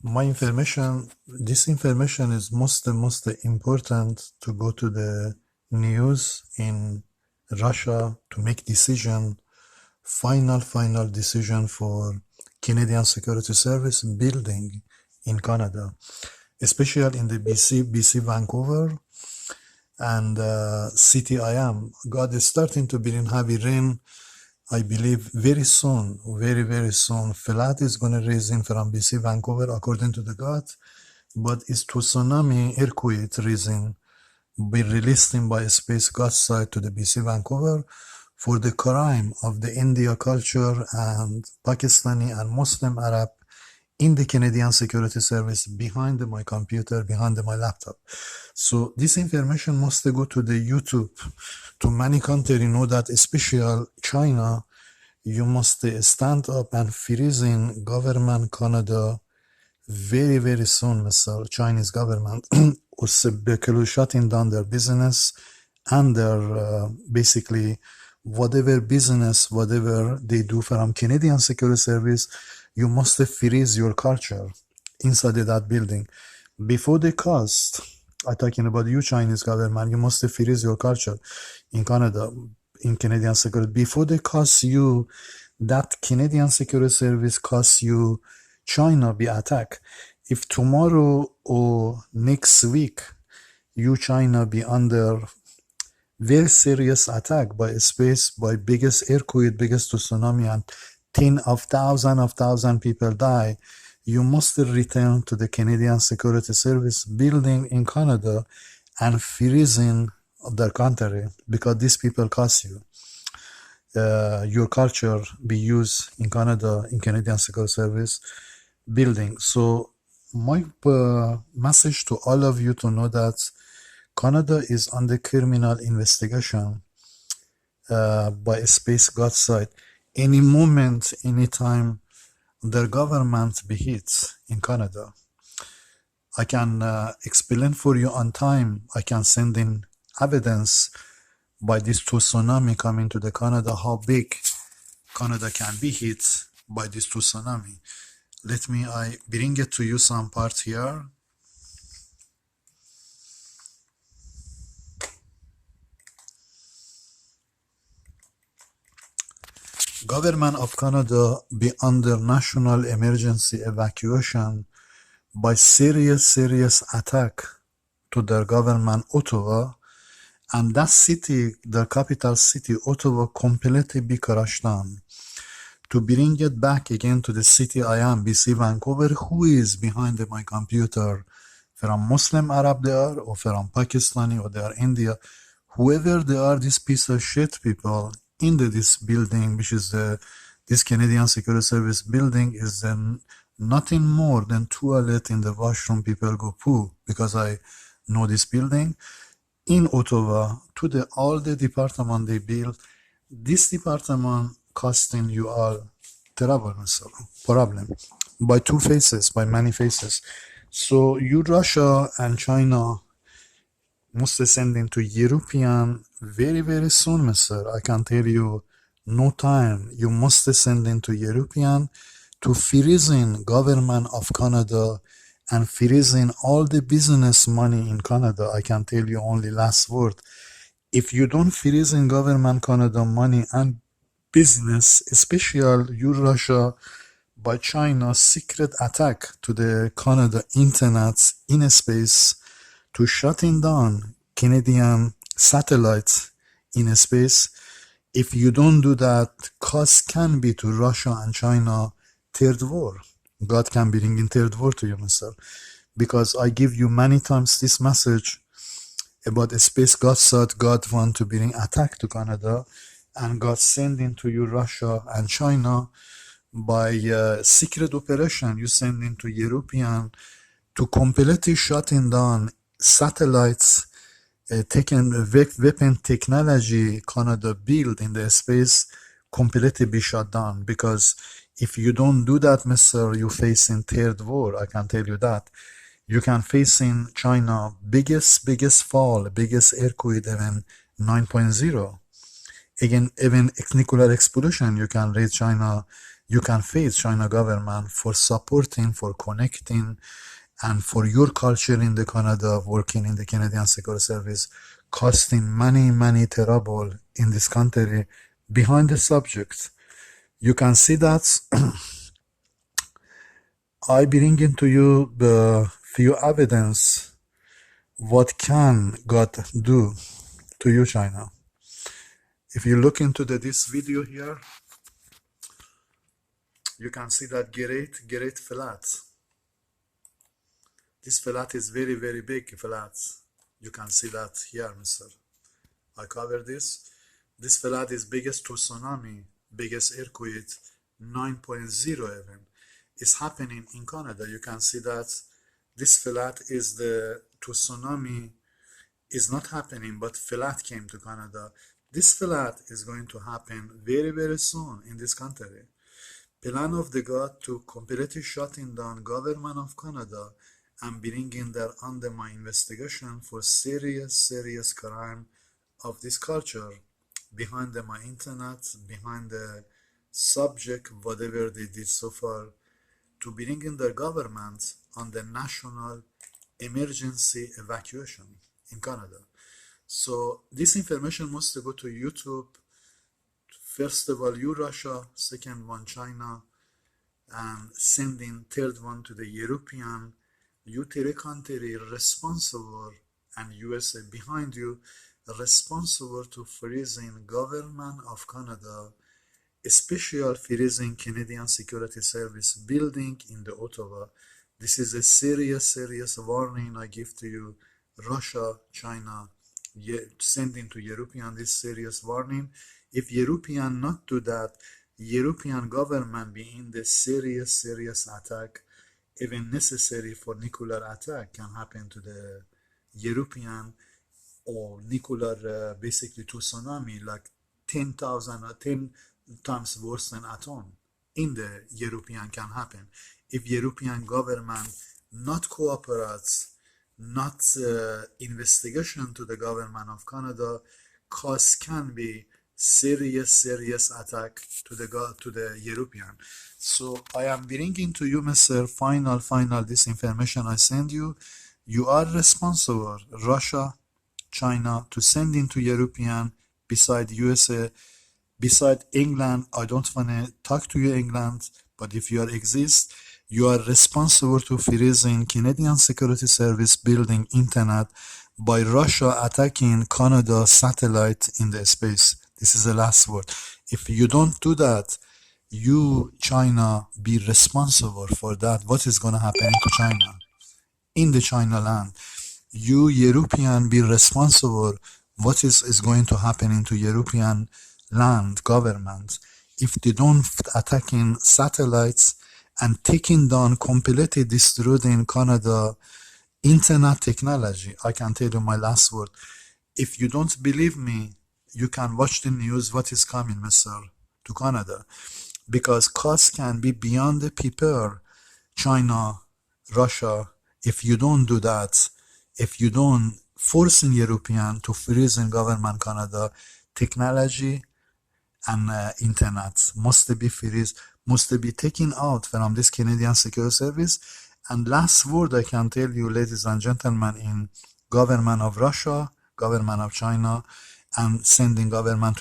This information is most important to go to the news in Russia to make final decision for Canadian Security Service building in Canada, especially in the BC Vancouver and city I am. God is starting to bring heavy rain. I believe very soon, very soon, flood is going to raise in from BC Vancouver according to the God, but it's tsunami earthquake reason be released in by space God side to the BC Vancouver for the crime of the India culture and Pakistani and Muslim Arab in the Canadian Security Service behind my computer, behind my laptop. So this information must go to the YouTube, to many countries, know that especially China, you must stand up and freezing government Canada very soon, Mr. Chinese government, shutting down their business and their basically whatever business, whatever they do from Canadian Security Service, you must freeze your culture inside of that building. Before the cost, I'm talking about you Chinese government, you must freeze your culture in Canada, in Canadian Security. Before they cost you, that Canadian Security Service costs you China be attacked. If tomorrow or next week, you China be under very serious attack by space, by biggest earthquake, biggest tsunami, and tens of thousands people die, you must return to the Canadian Security Service building in Canada and freezing their country because these people cost you. Your culture be used in Canada, in Canadian Security Service building. So my message to all of you to know that Canada is under criminal investigation by Space God side. Any moment, any time, their government be hit in Canada. I can explain for you on time. I can send in evidence by this tsunami coming to the Canada, how big Canada can be hit by this tsunami. Let me, I bring it to you some part here. Government of Canada be under national emergency evacuation by serious attack to their government, Ottawa, and that city, the capital city, Ottawa, completely be crushed down. To bring it back again to the city I am, BC Vancouver, who is behind my computer, from Muslim Arab they are, or from Pakistani, or they are India, whoever they are, this piece of shit people in this building, which is this Canadian Security Service building, is nothing more than toilet in the washroom people go poo, because I know this building in Ottawa. To all the department they build, this department costing you all terrible problem by two faces, by many faces. So you Russia and China must send into European very soon, Mister. I can tell you, no time. You must send into European to freezing government of Canada and freezing all the business money in Canada. I can tell you only last word. If you don't freeze in government Canada money and business, especially you Russia by China's secret attack to the Canada internet in space, to shutting down Canadian satellites in space. If you don't do that, cost can be to Russia and China third war. God can bring in third war to you, Mister. Because I give you many times this message about a space God said God want to bring attack to Canada, and God sending to you Russia and China by secret operation. You send into European to completely shutting down satellites, taking weapon technology Canada build in the space, completely be shut down. Because if you don't do that, Mister, you facing third war. I can tell you that. You can face in China biggest fall, biggest earthquake, even 9.0. Again, even nuclear explosion, you can raise China you can face China government for supporting, for connecting, and for your culture in the Canada, working in the Canadian Security Service, costing many terrible in this country behind the subject. You can see that I bring into you the few evidence what can God do to you, China. If you look into this video here, you can see that great flat. This flat is very big flat. You can see that here, mister. I cover this. This flat is biggest tsunami, biggest earthquake, 9.0 even. It's happening in Canada. You can see that this flat is the tsunami is not happening, but flat came to Canada. This flat is going to happen very soon in this country. Plan of the God to completely shutting down government of Canada and bringing them under my investigation for serious crime of this culture behind my internet, behind the subject, whatever they did so far, to bring in their government on the national emergency evacuation in Canada. So this information must go to YouTube. First of all, you Russia, second one China, and sending third one to the European. You 3country responsible, and USA behind you, responsible to freezing government of Canada, special freezing Canadian Security Service building in the Ottawa. This is a serious warning I give to you, Russia, China, sending to European this serious warning. If European not do that, European government be in the serious attack, even necessary for nuclear attack can happen to the European, or nuclear basically to tsunami, like 10 times worse than atom in the European can happen. If European government not cooperates, not investigation to the government of Canada, cause can be serious attack to the European. So I am bringing to you, Mr. Final this information I send you. You are responsible, Russia, China, to send into European beside USA, beside England. I don't want to talk to you, England, but if you exist, you are responsible to freezing Canadian Security Service building internet by Russia attacking Canada satellite in the space. This is the last word. If you don't do that, you, China, be responsible for that. What is going to happen to China? In the China land. You, European, be responsible. What is going to happen into European land government if they don't attacking satellites and taking down, completely destroying Canada internet technology. I can tell you my last word. If you don't believe me, you can watch the news what is coming, mister, to Canada, because cost can be beyond the people. China, Russia, if you don't do that, if you don't force in European to freeze in government Canada, technology and internet must be freeze, must be taken out from this Canadian Security Service. And last word I can tell you, ladies and gentlemen, in government of Russia, government of China, and sending government